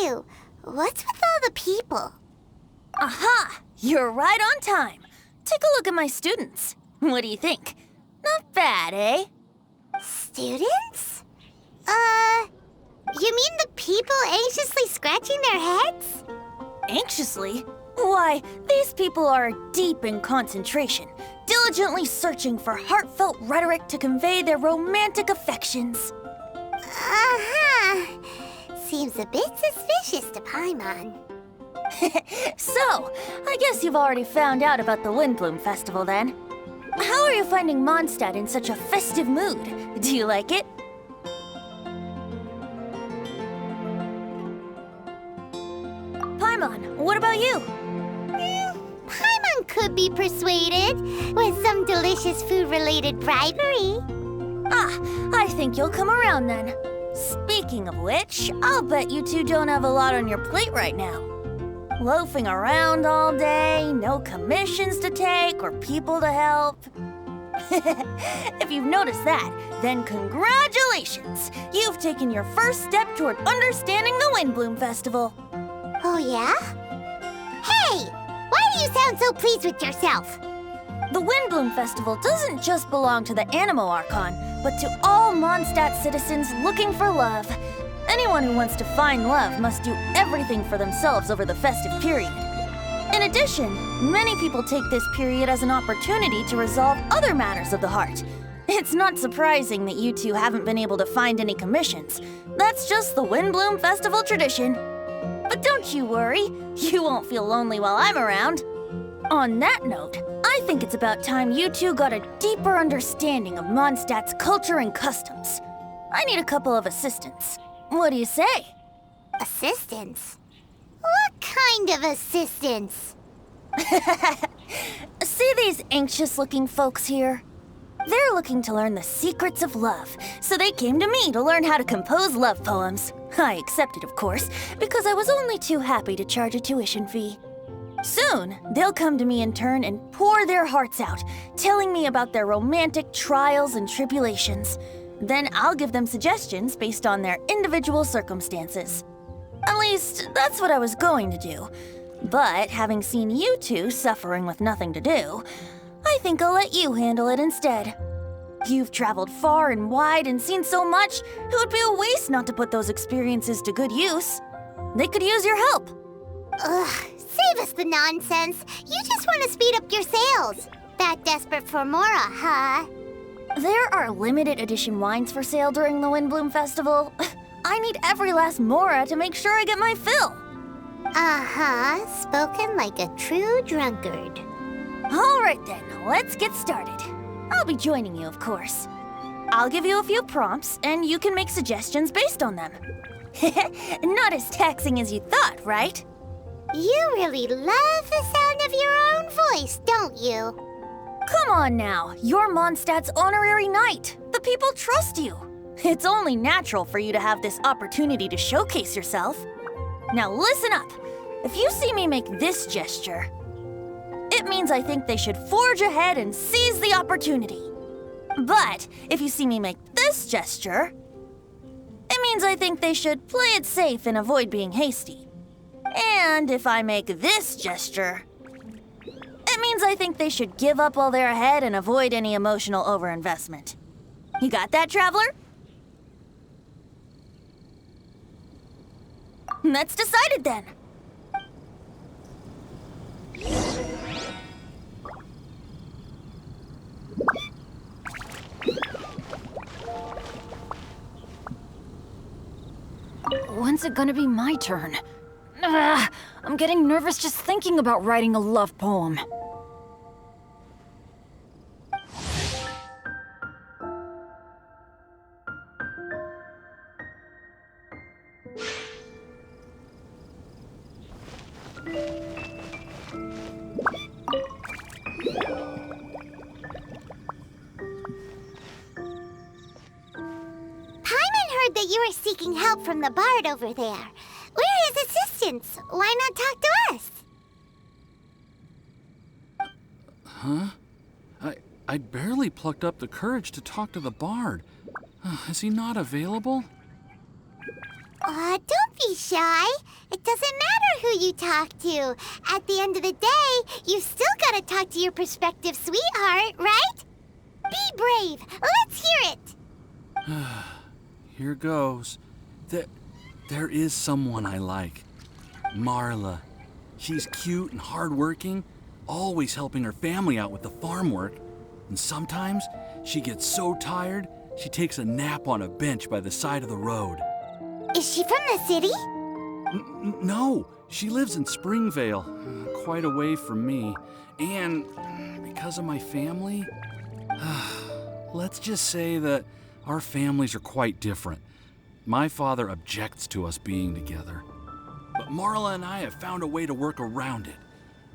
you. What's with all the people? Aha! You're right on time. Take a look at my students. What do you think? Not bad, eh? Students? You mean the people anxiously scratching their heads? Anxiously? Why, these people are deep in concentration, diligently searching for heartfelt rhetoric to convey their romantic affections. Uh-huh. Seems a bit suspicious to Paimon. So, I guess you've already found out about the Windblume Festival then. How are you finding Mondstadt in such a festive mood? Do you like it? Paimon, what about you? Paimon could be persuaded with some delicious food-related bribery. Ah, I think you'll come around then. Speaking of which, I'll bet you two don't have a lot on your plate right now. Loafing around all day, no commissions to take or people to help. If you've noticed that, then congratulations! You've taken your first step toward understanding the Windblume Festival. Oh, yeah? Hey! Why do you sound so pleased with yourself? The Windblume Festival doesn't just belong to the Animo Archon, but to all Mondstadt citizens looking for love. Anyone who wants to find love must do everything for themselves over the festive period. In addition, many people take this period as an opportunity to resolve other matters of the heart. It's not surprising that you two haven't been able to find any commissions. That's just the Windblume Festival tradition. But don't you worry, you won't feel lonely while I'm around. On that note, I think it's about time you two got a deeper understanding of Mondstadt's culture and customs. I need a couple of assistants. What do you say? Assistance? What kind of assistance? See these anxious-looking folks here? They're looking to learn the secrets of love, so they came to me to learn how to compose love poems. I accepted, of course, because I was only too happy to charge a tuition fee. Soon, they'll come to me in turn and pour their hearts out, telling me about their romantic trials and tribulations. Then I'll give them suggestions based on their individual circumstances. At least, that's what I was going to do. But having seen you two suffering with nothing to do, I think I'll let you handle it instead. You've traveled far and wide and seen so much, it would be a waste not to put those experiences to good use. They could use your help. Ugh, save us the nonsense. You just want to speed up your sales. That desperate for Mora, huh? There are limited edition wines for sale during the Windblume Festival. I need every last Mora to make sure I get my fill. Uh-huh, spoken like a true drunkard. All right then, let's get started. I'll be joining you, of course. I'll give you a few prompts, and you can make suggestions based on them. Not as taxing as you thought, right? You really love the sound of your own voice, don't you? Come on now, you're Mondstadt's honorary knight. The people trust you. It's only natural for you to have this opportunity to showcase yourself. Now listen up. If you see me make this gesture, it means I think they should forge ahead and seize the opportunity. But if you see me make this gesture, it means I think they should play it safe and avoid being hasty. And if I make this gesture, it means I think they should give up while they're ahead and avoid any emotional overinvestment. You got that, traveler? That's decided then. When's it gonna be my turn? I'm getting nervous just thinking about writing a love poem. That you are seeking help from the bard over there. Where is assistance? Why not talk to us? Huh? I barely plucked up the courage to talk to the bard. Is he not available? Don't be shy. It doesn't matter who you talk to. At the end of the day, you've still got to talk to your prospective sweetheart, right? Be brave. Let's hear it. Here goes. There is someone I like. Marla. She's cute and hardworking, always helping her family out with the farm work. And sometimes she gets so tired, she takes a nap on a bench by the side of the road. Is she from the city? No, she lives in Springvale, quite away from me. And because of my family, let's just say that our families are quite different. My father objects to us being together. But Marla and I have found a way to work around it.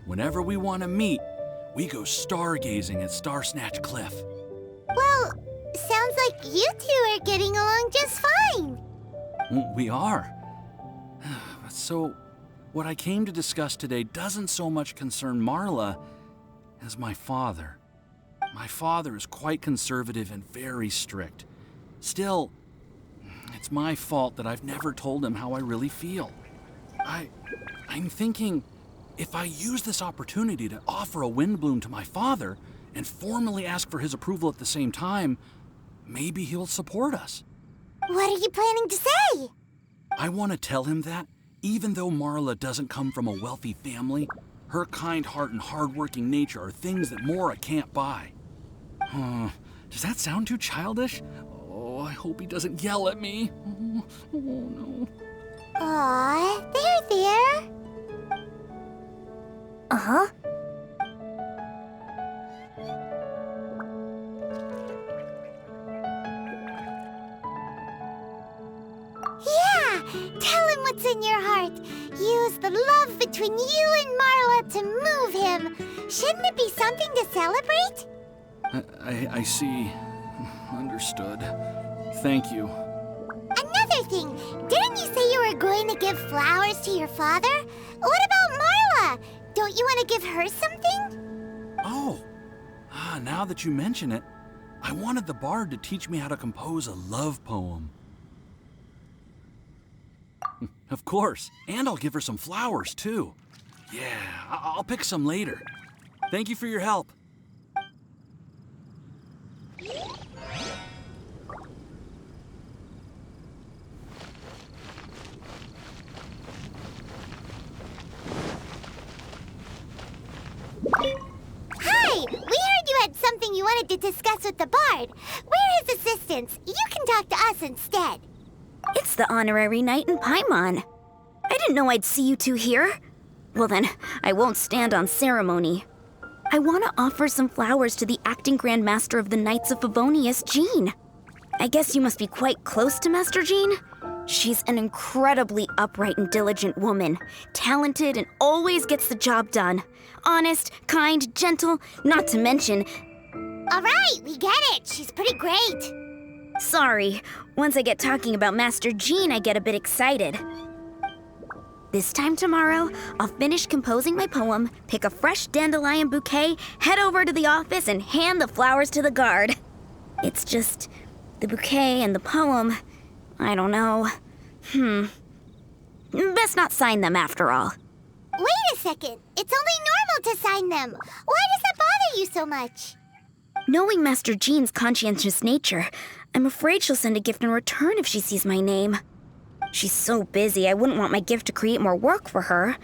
Whenever we want to meet, we go stargazing at Star Snatch Cliff. Well, sounds like you two are getting along just fine. We are. So, what I came to discuss today doesn't so much concern Marla as my father. My father is quite conservative and very strict. Still, it's my fault that I've never told him how I really feel. I'm thinking, if I use this opportunity to offer a Windblume to my father and formally ask for his approval at the same time, maybe he'll support us. What are you planning to say? I want to tell him that, even though Marla doesn't come from a wealthy family, her kind heart and hardworking nature are things that Mora can't buy. Does that sound too childish? Oh, I hope he doesn't yell at me. Oh no. Aw, there. Uh-huh. Yeah, tell him what's in your heart. Use the love between you and Marla to move him. Shouldn't it be something to celebrate? I see. Understood. Thank you. Another thing, didn't you say you were going to give flowers to your father? What about Marla? Don't you want to give her something? Oh, now that you mention it, I wanted the bard to teach me how to compose a love poem. Of course, and I'll give her some flowers, too. Yeah, I'll pick some later. Thank you for your help. Hi! We heard you had something you wanted to discuss with the bard. We're his assistants. You can talk to us instead. It's the honorary knight in Paimon. I didn't know I'd see you two here. Well then, I won't stand on ceremony. I want to offer some flowers to the acting Grand Master of the Knights of Favonius, Jean. I guess you must be quite close to Master Jean? She's an incredibly upright and diligent woman, talented and always gets the job done. Honest, kind, gentle, not to mention... All right, we get it. She's pretty great. Sorry, once I get talking about Master Jean, I get a bit excited. This time tomorrow, I'll finish composing my poem, pick a fresh dandelion bouquet, head over to the office, and hand the flowers to the guard. It's just... the bouquet and the poem... I don't know. Best not sign them after all. Wait a second. It's only normal to sign them. Why does that bother you so much? Knowing Master Jean's conscientious nature, I'm afraid she'll send a gift in return if she sees my name. She's so busy, I wouldn't want my gift to create more work for her.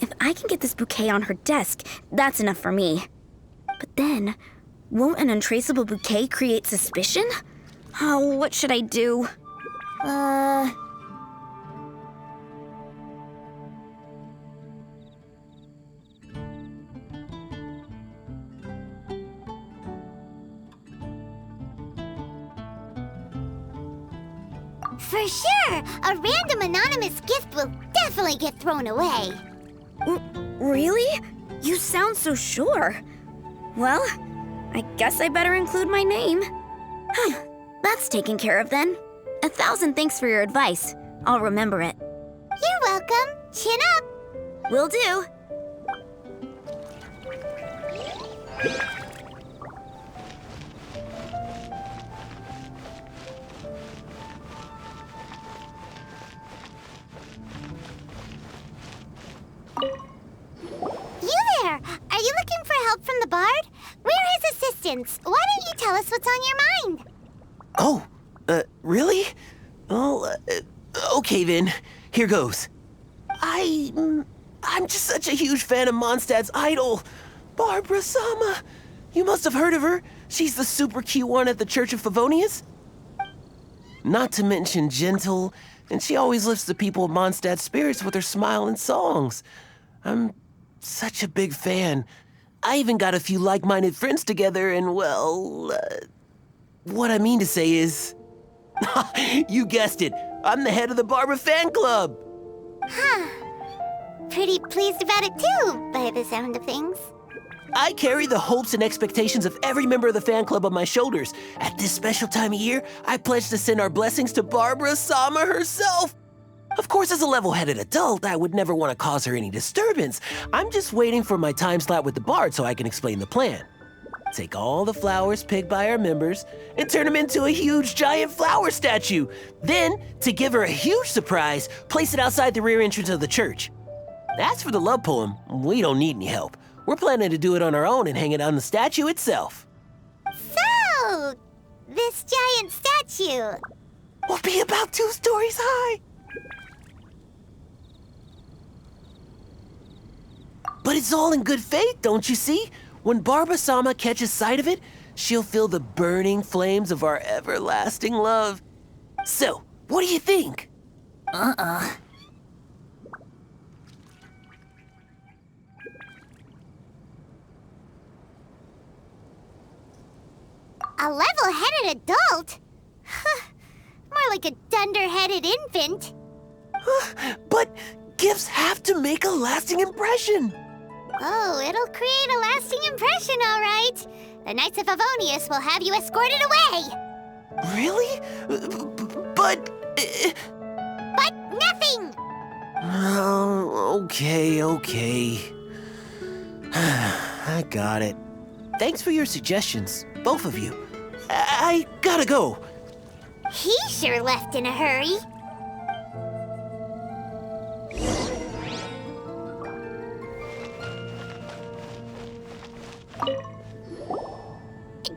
If I can get this bouquet on her desk, that's enough for me. But then, won't an untraceable bouquet create suspicion? Oh, what should I do? For sure, a random anonymous gift will definitely get thrown away. Really? You sound so sure. Well, I guess I better include my name. That's taken care of then. 1,000 thanks for your advice. I'll remember it. You're welcome. Chin up. Will do. Giants. Why don't you tell us what's on your mind? Oh, really? Well, okay then. Here goes. I'm just such a huge fan of Mondstadt's idol, Barbara Sama. You must have heard of her. She's the super cute one at the Church of Favonius. Not to mention gentle, and she always lifts the people of Mondstadt's spirits with her smile and songs. I'm such a big fan. I even got a few like-minded friends together, and well, what I mean to say is, you guessed it, I'm the head of the Barbara fan club. Huh. Pretty pleased about it too, by the sound of things. I carry the hopes and expectations of every member of the fan club on my shoulders. At this special time of year, I pledge to send our blessings to Barbara Sama herself. Of course, as a level-headed adult, I would never want to cause her any disturbance. I'm just waiting for my time slot with the bard so I can explain the plan. Take all the flowers picked by our members and turn them into a huge giant flower statue. Then, to give her a huge surprise, place it outside the rear entrance of the church. As for the love poem, we don't need any help. We're planning to do it on our own and hang it on the statue itself. So, this giant statue will be about 2 stories high. But it's all in good faith, don't you see? When Barbara Sama catches sight of it, she'll feel the burning flames of our everlasting love. So, what do you think? A level-headed adult? More like a dunder-headed infant. But gifts have to make a lasting impression. Oh, it'll create a lasting impression, all right. The Knights of Favonius will have you escorted away. Really? But... But nothing! Oh, okay. I got it. Thanks for your suggestions, both of you. I gotta go. He sure left in a hurry.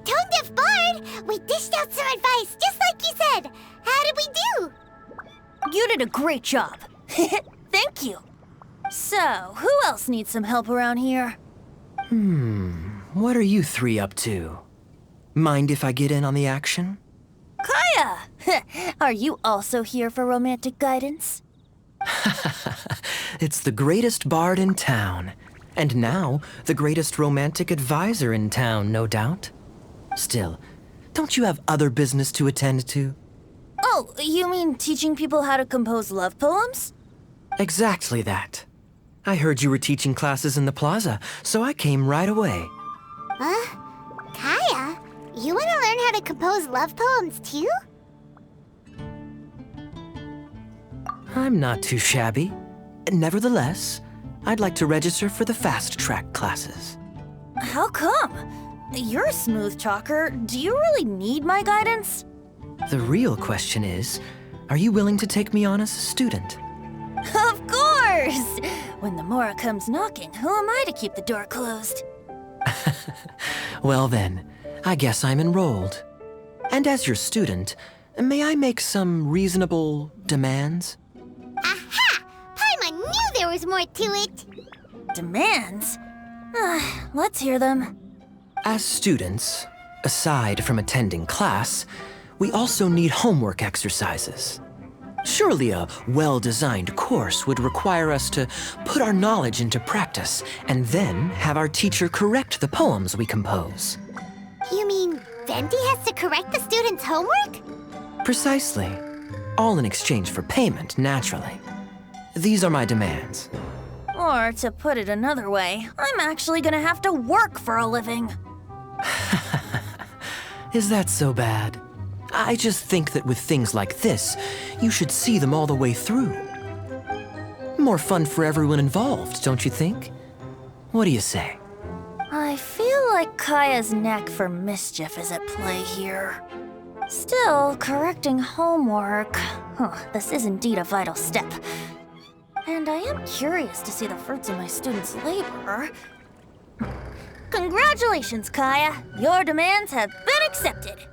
Tone-deaf Bard, we dished out some advice, just like you said. How did we do? You did a great job. Thank you. So, who else needs some help around here? What are you 3 up to? Mind if I get in on the action? Kaya! Are you also here for romantic guidance? It's the greatest bard in town. And now, the greatest romantic advisor in town, no doubt. Still, don't you have other business to attend to? Oh, you mean teaching people how to compose love poems? Exactly that. I heard you were teaching classes in the plaza, so I came right away. Huh? Kaya, you want to learn how to compose love poems too? I'm not too shabby. Nevertheless, I'd like to register for the fast-track classes. How come? You're a smooth talker. Do you really need my guidance? The real question is, are you willing to take me on as a student? Of course! When the Mora comes knocking, who am I to keep the door closed? Well then, I guess I'm enrolled. And as your student, may I make some reasonable demands? Aha! Paimon knew there was more to it. Demands? Let's hear them. As students, aside from attending class, we also need homework exercises. Surely a well-designed course would require us to put our knowledge into practice and then have our teacher correct the poems we compose. You mean Venti has to correct the students' homework? Precisely. All in exchange for payment, naturally. These are my demands. Or, to put it another way, I'm actually gonna have to work for a living. Is that so bad? I just think that with things like this, you should see them all the way through. More fun for everyone involved, don't you think? What do you say? I feel like Kaya's knack for mischief is at play here. Still, correcting homework. This is indeed a vital step. And I am curious to see the fruits of my students' labor. Congratulations, Kaya. Your demands have been accepted.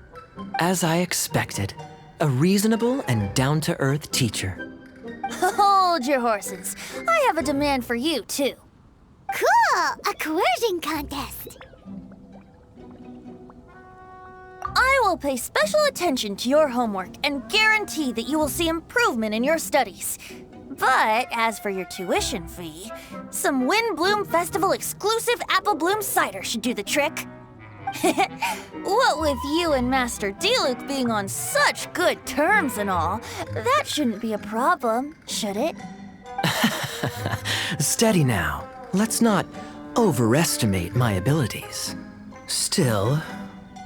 As I expected, a reasonable and down-to-earth teacher. Hold your horses. I have a demand for you, too. Cool! A coercion contest. I will pay special attention to your homework and guarantee that you will see improvement in your studies. But as for your tuition fee, some Windblume Festival exclusive apple bloom cider should do the trick. What with you and Master Diluc being on such good terms and all, that shouldn't be a problem, should it? Steady now. Let's not overestimate my abilities. Still,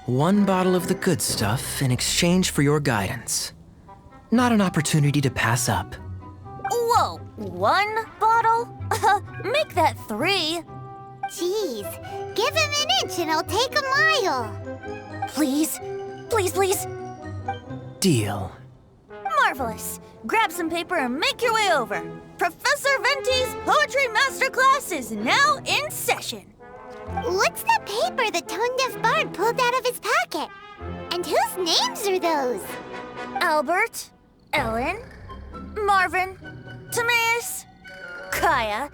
one bottle of the good stuff in exchange for your guidance. Not an opportunity to pass up. Whoa, 1 bottle? Make that 3. Jeez, give him an inch and I'll take a mile. Please, please, please. Deal. Marvelous. Grab some paper and make your way over. Professor Venti's Poetry Masterclass is now in session. What's the paper the tone-deaf bard pulled out of his pocket? And whose names are those? Albert, Ellen, Marvin, Timaeus, Kaya,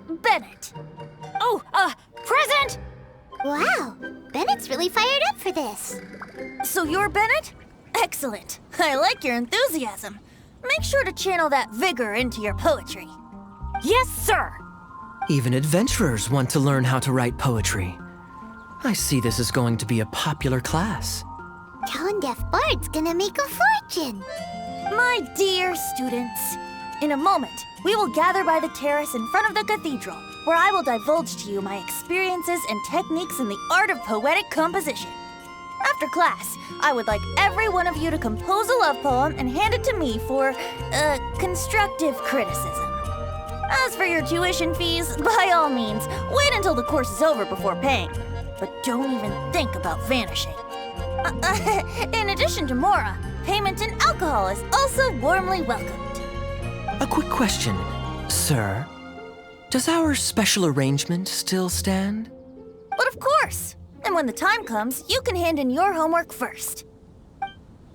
Bennett. Oh, present! Wow, Bennett's really fired up for this. So you're Bennett? Excellent. I like your enthusiasm. Make sure to channel that vigor into your poetry. Yes, sir! Even adventurers want to learn how to write poetry. I see this is going to be a popular class. Tone-deaf bard's gonna make a fortune. My dear students, in a moment, we will gather by the terrace in front of the cathedral, where I will divulge to you my experiences and techniques in the art of poetic composition. After class, I would like every one of you to compose a love poem and hand it to me for, constructive criticism. As for your tuition fees, by all means, wait until the course is over before paying. But don't even think about vanishing. In addition to Mora, payment in alcohol is also warmly welcomed. A quick question, sir. Does our special arrangement still stand? But of course! And when the time comes, you can hand in your homework first.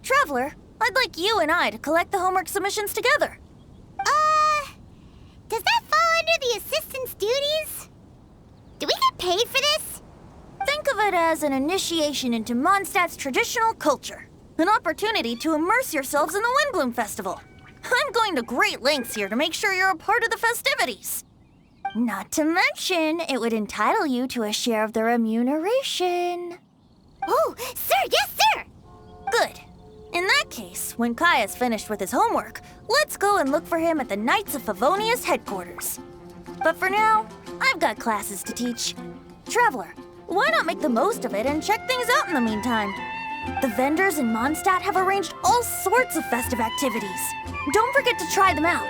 Traveler, I'd like you and I to collect the homework submissions together. Does that fall under the assistant's duties? Do we get paid for this? Think of it as an initiation into Mondstadt's traditional culture. An opportunity to immerse yourselves in the Windblume Festival. I'm going to great lengths here to make sure you're a part of the festivities. Not to mention, it would entitle you to a share of the remuneration. Oh, sir, yes, sir! Good. In that case, when Kaya's finished with his homework, let's go and look for him at the Knights of Favonius headquarters. But for now, I've got classes to teach. Traveler, why not make the most of it and check things out in the meantime? The vendors in Mondstadt have arranged all sorts of festive activities. Don't forget to try them out.